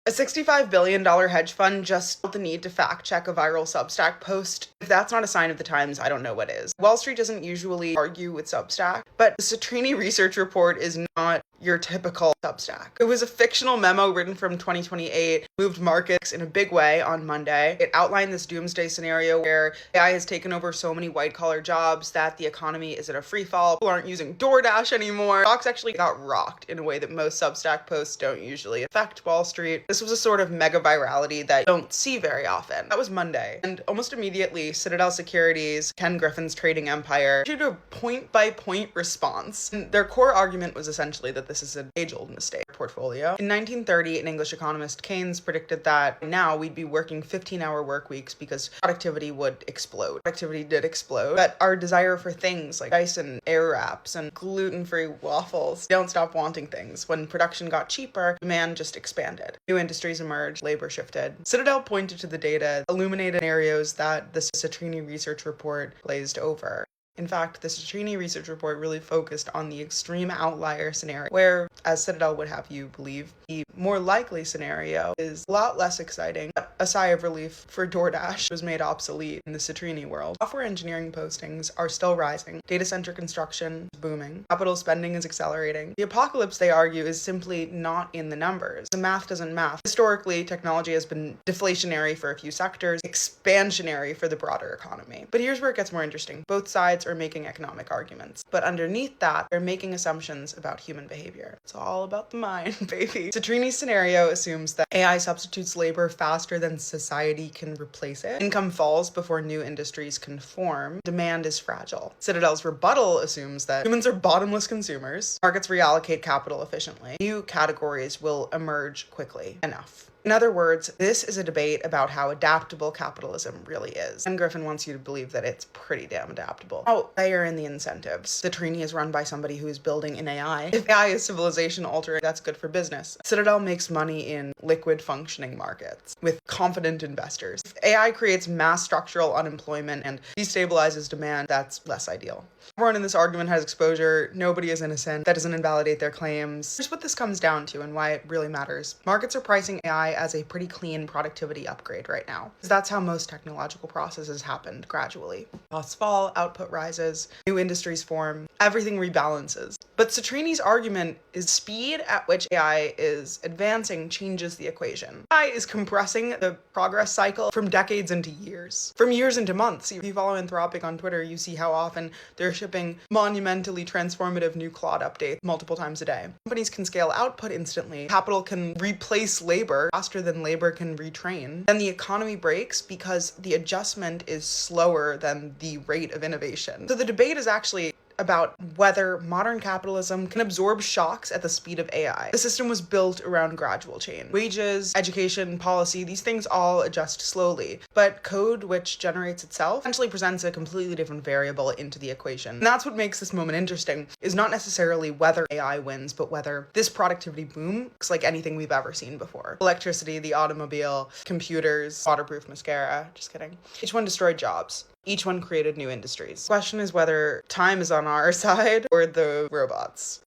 A $65 billion hedge fund just felt the need to fact check a viral Substack post. If that's not a sign of the times, I don't know what is. Wall Street doesn't usually argue with Substack, but the Citrini research report is not your typical Substack. It was a fictional memo written from 2028, moved markets in a big way on Monday. It outlined this doomsday scenario where AI has taken over so many white-collar jobs that the economy is in a free fall. People aren't using DoorDash anymore. Stocks actually got rocked in a way that most Substack posts don't usually affect Wall Street. This was a sort of mega virality that you don't see very often. That was Monday. And almost immediately, Citadel Securities, Ken Griffin's trading empire, issued a point-by-point response. And their core argument was essentially that this is an age-old mistake portfolio. In 1930, an English economist, Keynes, predicted that now we'd be working 15-hour work weeks because productivity would explode. Productivity did explode, but our desire for things like Dyson air wraps and gluten-free waffles don't stop wanting things. When production got cheaper, demand just expanded. New industries emerged, labor shifted. Citadel pointed to the data, illuminated scenarios that the Citrini research report glazed over. In fact, the Citrini research report really focused on the extreme outlier scenario where, as Citadel would have you believe, the more likely scenario is a lot less exciting, but a sigh of relief for DoorDash was made obsolete in the Citrini world. Software engineering postings are still rising. Data center construction is booming. Capital spending is accelerating. The apocalypse, they argue, is simply not in the numbers. The math doesn't math. Historically, technology has been deflationary for a few sectors, expansionary for the broader economy. But here's where it gets more interesting. Both sides are making economic arguments, but underneath that, they're making assumptions about human behavior. It's all about the mind, baby. Citrini's scenario assumes that AI substitutes labor faster than society can replace it. Income falls before new industries can form. Demand is fragile. Citadel's rebuttal assumes that humans are bottomless consumers. Markets reallocate capital efficiently. New categories will emerge quickly enough. In other words, this is a debate about how adaptable capitalism really is. And Griffin wants you to believe that it's pretty damn adaptable. I'll layer in the incentives. Citrini is run by somebody who is building an AI. If AI is civilization altering, that's good for business. Citadel makes money in liquid functioning markets with confident investors. If AI creates mass structural unemployment and destabilizes demand, that's less ideal. Everyone in this argument has exposure. Nobody is innocent. That doesn't invalidate their claims. Here's what this comes down to and why it really matters. Markets are pricing AI as a pretty clean productivity upgrade right now, because that's how most technological processes happened gradually. Costs fall, output rises, new industries form, everything rebalances. But Citrini's argument is speed at which AI is advancing changes the equation. AI is compressing the progress cycle from decades into years, from years into months. If you follow Anthropic on Twitter, you see how often they're shipping monumentally transformative new Claude updates multiple times a day. Companies can scale output instantly. Capital can replace labor faster than labor can retrain. Then the economy breaks because the adjustment is slower than the rate of innovation. So the debate is actually about whether modern capitalism can absorb shocks at the speed of AI. The system was built around gradual change. Wages, education, policy, these things all adjust slowly, but code which generates itself essentially presents a completely different variable into the equation. And that's what makes this moment interesting, is not necessarily whether AI wins, but whether this productivity boom looks like anything we've ever seen before. Electricity, the automobile, computers, waterproof mascara, just kidding. Each one destroyed jobs. Each one created new industries. The question is whether time is on our side or the robots.